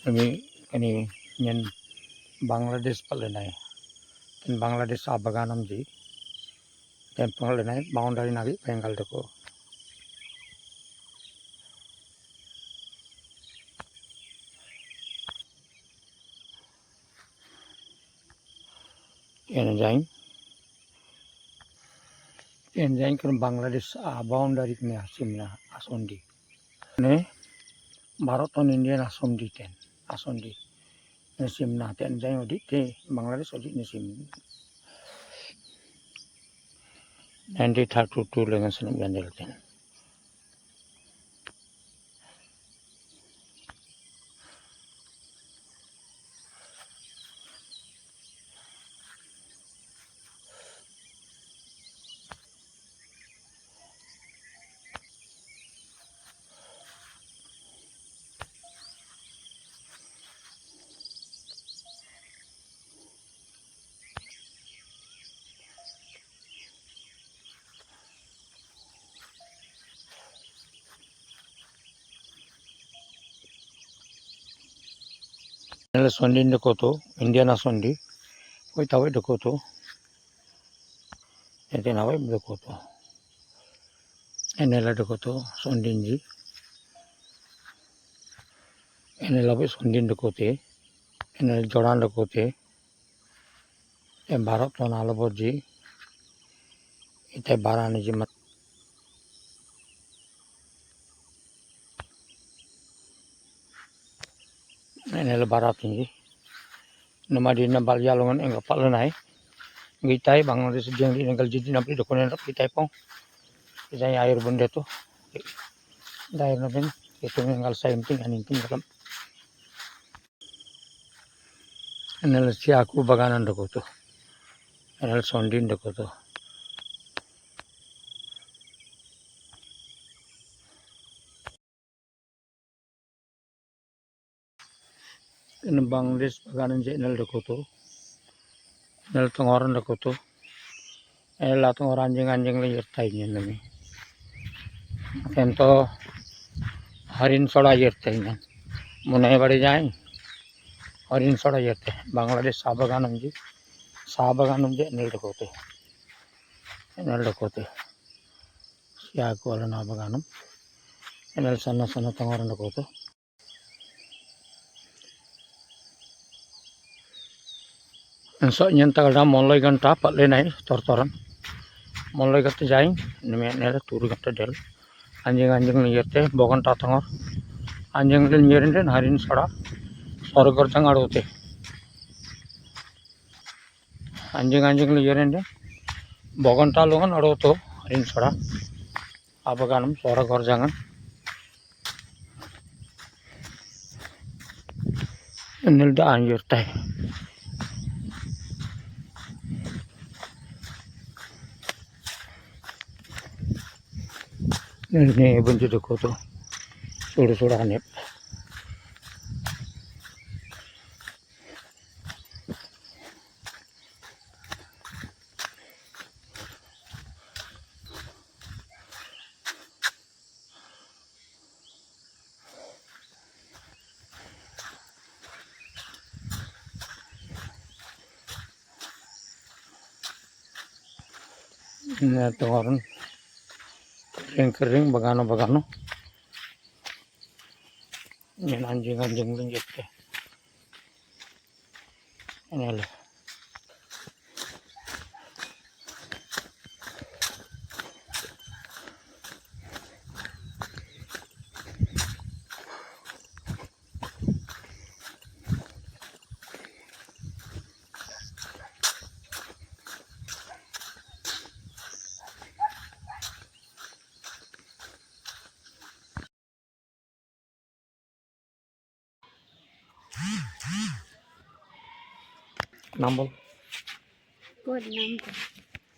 kami nyen Bangladesh palenai ken Bangladesh abaganam ji ken palenai boundary nagi Bengal deko enjain ken Bangladesh boundary kene asimna asondi ne Bharat Indian asondi ten asondi simna ten jain odi te Bangladesh odi ne sim 1932 lengan seneng gandel ten nela sondi deko to Indian asondi koi tawai deko to ete nawai deko to enela deko to sondinji enela be sondin deko te enela joran deko te Bharat ton alaborji ite barani ji mat enela Bharat inji nomadi na baljalongan enga palenai gitai Bangladesh jengli engal jidi napli dokunen gitai pong gitai air bunda to dair naben itu engal saimting aninting dalam enel siaku baganan deko to enel sondin deko to en Bangladesh baganan je enel deko to enel tengoran deko to enel latong anjing anjing le yertai nami ento harin soda yertai nan munai bari jai harin soda yertai Bangladesh sabaganam je enel deko te siaku ala na baganam enel sana sana tengoran deko to enso nyenta kada molai ganta patle nai tortoran molai gata jaing neme nela turu gata del anjing anjing liyete bogan tatangor anjing liyerin den harin soda sorgor jangarote anjing liyerin den bogan talongan aroto harin soda abaganam sorgor jangan enel da anjirtai ini bunyi deko to sudah anep ini tengoran kering bagano ini anjing linjit ke ini lah nambol Put number.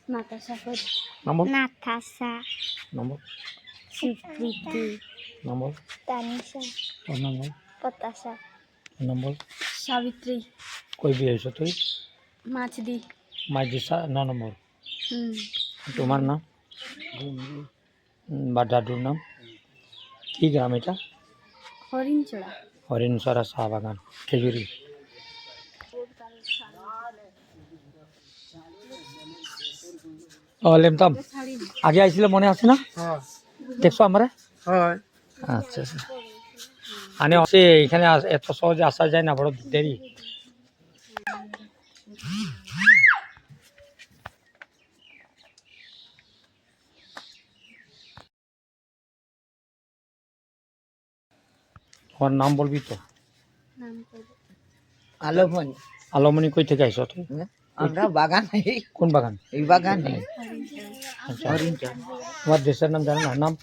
Natasha put. nambol Natasha. nambol Supriti. nambol Tanisha. nambol Patasha. nambol Savitri. koi biye so tuh Machdi. majisa na nambol তোমার নাম বা দাদুর নাম কি গ্রাম এটা হরিণচড়া হরিণছড়া চা বাগান খেজুরি। লেমতাম আগে আইছিল মনে আছে না? দেখছো আমারে? আচ্ছা আচ্ছা আনে আছে এখানে এত সহজে আসা যায় না, বড় দেরি। তোমার নাম বলবি তো? আলোমনি। আলমনি কই থেকে আইছো তুই? আমরা বাগান কোন বাগান? এই বাগান আচ্ছা তোমার দেশের নাম জানো না? নাম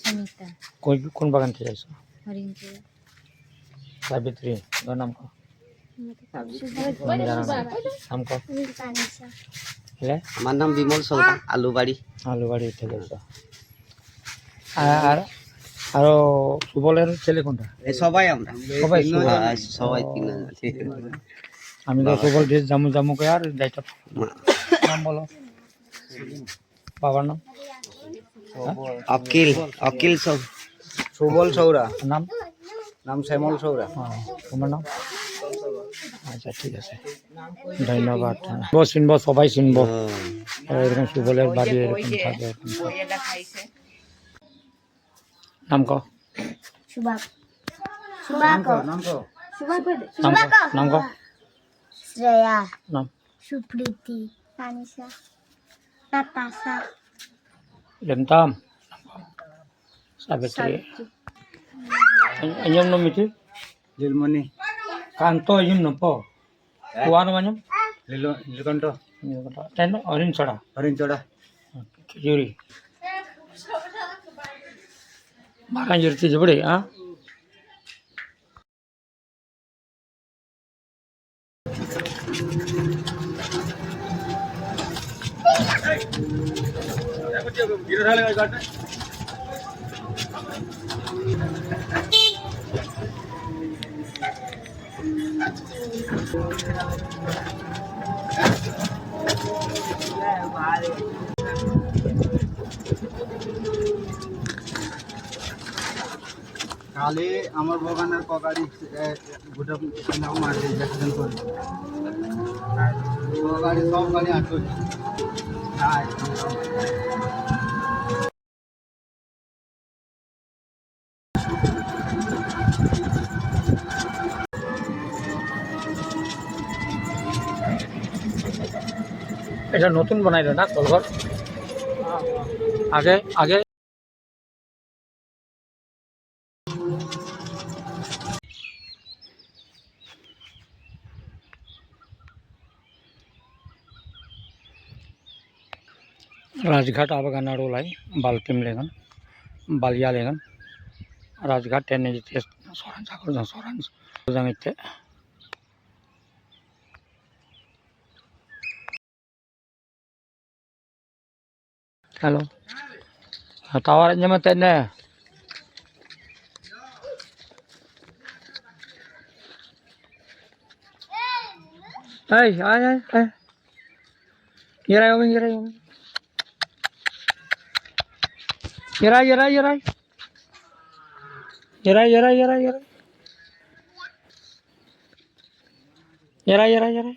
সুমিতা কই কোন বাগান থেকে আইছো? হরিণপুর সাবিত্রী তোর নাম কো? নাম জানো না? নাম কো? হলে আমার নাম বিমল সৌদা, আলুবাড়ি। আলুবাড়ি থেকে আইছো। আর আরো সুবলের ছেলে কোনটা? সবাই আমরা সবাই সুবল। সবাই ও, তিন আমি তো সুবল দেশ জামু জামু কে আর যাইতে নাম বলো বাবার নাম? অকিল অকিল সুবল সৌরা। নাম? নাম শ্যামল সৌরা। তোমার নাম? আচ্ছা ঠিক আছে ধন্যবাদ। বস চিনবো সবাই চিনবো, এরকম সুবলের বাড়ি এরকম থাকে এরকম থাকে। নাম কো? সুবাক সুবাক নাম কো? সুবাক নাম কো? নাম কো? শ্রেয়া নাম? সুপ্রীতি তানিশা নাতাশা লেমতাম সাবিত্রী anyam no miti লিলমনি। kanto anyam no po kuan anyam নীলকণ্ঠ। ten orin chada Harinchara. খেজুরি বাগান জড়তে জবড়ে আ কালি আমার বাগানের ককারি গোটা নাম মারছে দেখেন করে ককারি সব গাড়ি আটকে এটা নতুন বানাইলো না কলঘর? আগে আগে राजघाट आबागाना रोलाई बाल्टिम लेगन बालिया लेगन राजघाट टेने जिते सोरान सागर जन सोरान जन इते हेलो तावर जमे तेने ay ay ay ay Yeray omin yeray omin yeray yeray yeray yeray yeray yeray yeray yeray yeray yeray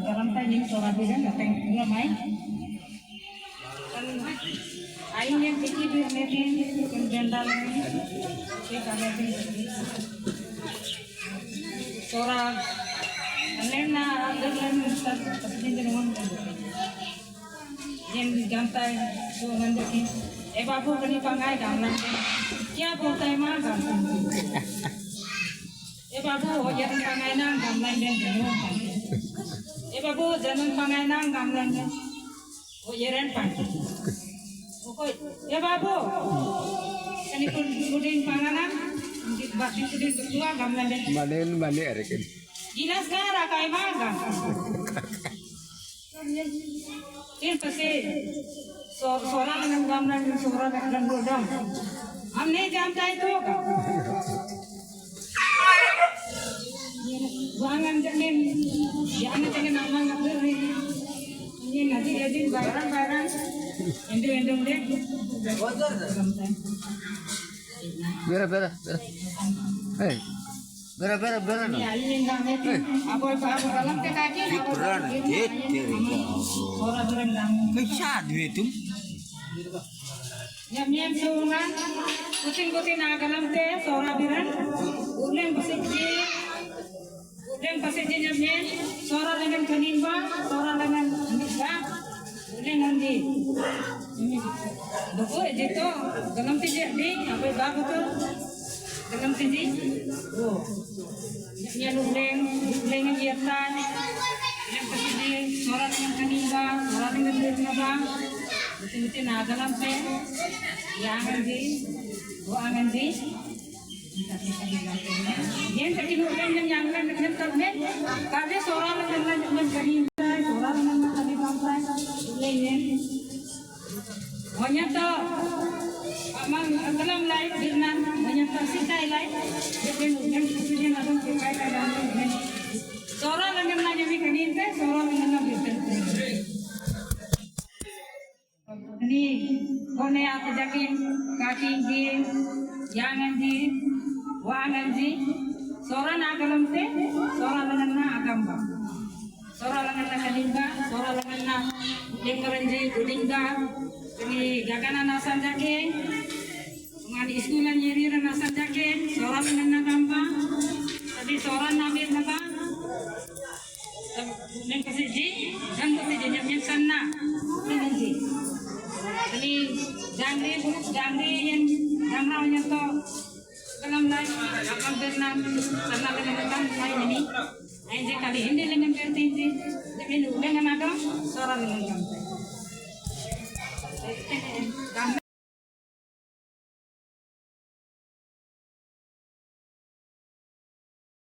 dalam tajam sholat itu datang dua main. Aing yang kecil di media kemudian dalam si kagak di sholat. Anehnya ada yang tapi jangan yang digantai tu nanti. Babu kini pangai gamlan. Kia boleh mah gamlan. Babu jangan pangai nang gamlan dan jangan. Babu jangan pangai nang gamlan dan. Oh jeren pantai. Okey, babu. Kani kudin panganan, basi kudin berdua gamlan dan. Manen mane arekin. Gilas kara kay maga. Tin pasi sora ng gamnan ng sora ng rodam. Amne jamta itu ka. Buangan jamin, jangan jangan nama ngapir ini. Ini nanti jadi barang-barang. Endong deh. Bera. Hei, bera. Ya, ini nggak ngerti. Apa dalam ke kaki? Beran, Sora berendam. Kaya itu. Nyam sungan, kuting agalam te, sora biran, uleng pasiji nyam, sora dengan kanimba, sora dengan niga, uleng andi. Buku itu, galam te jadi, apa babu tu, galam te jadi, oh, nyam uleng yang giatan, uleng pasiji, sora dengan kanimba, sora dengan niga. Betul-betul nagalam pe, yang anji, buang anji. Yang terkinulan yang dengan ternet, kade seorang dengan kanimba, seorang dengan kanimba, lainnya. Banyak tu, amang galam lain birnan, banyak tu sitai lain, yang kemudian ada sitai kalam. Seorang dengan nanya kanimba, seorang dengan birnan. Ini kone aku jakin kaki di jangan di wangan di sora nagalam te sora lengan na agamba sora lengan na kalimba sora lengan na lingkaranji gudingga ini gagana nasan jakin ngadi iskulan nyiri nasan jakin sora lengan na gamba tadi sora namir naba neng kasiji dan kasiji nyamnya sana ini ini jangri yang ramrawnya to dalam lain akan bernam karena dengan lain ini aja kali ini dengan bertinji ini dengan agam seorang dengan gambar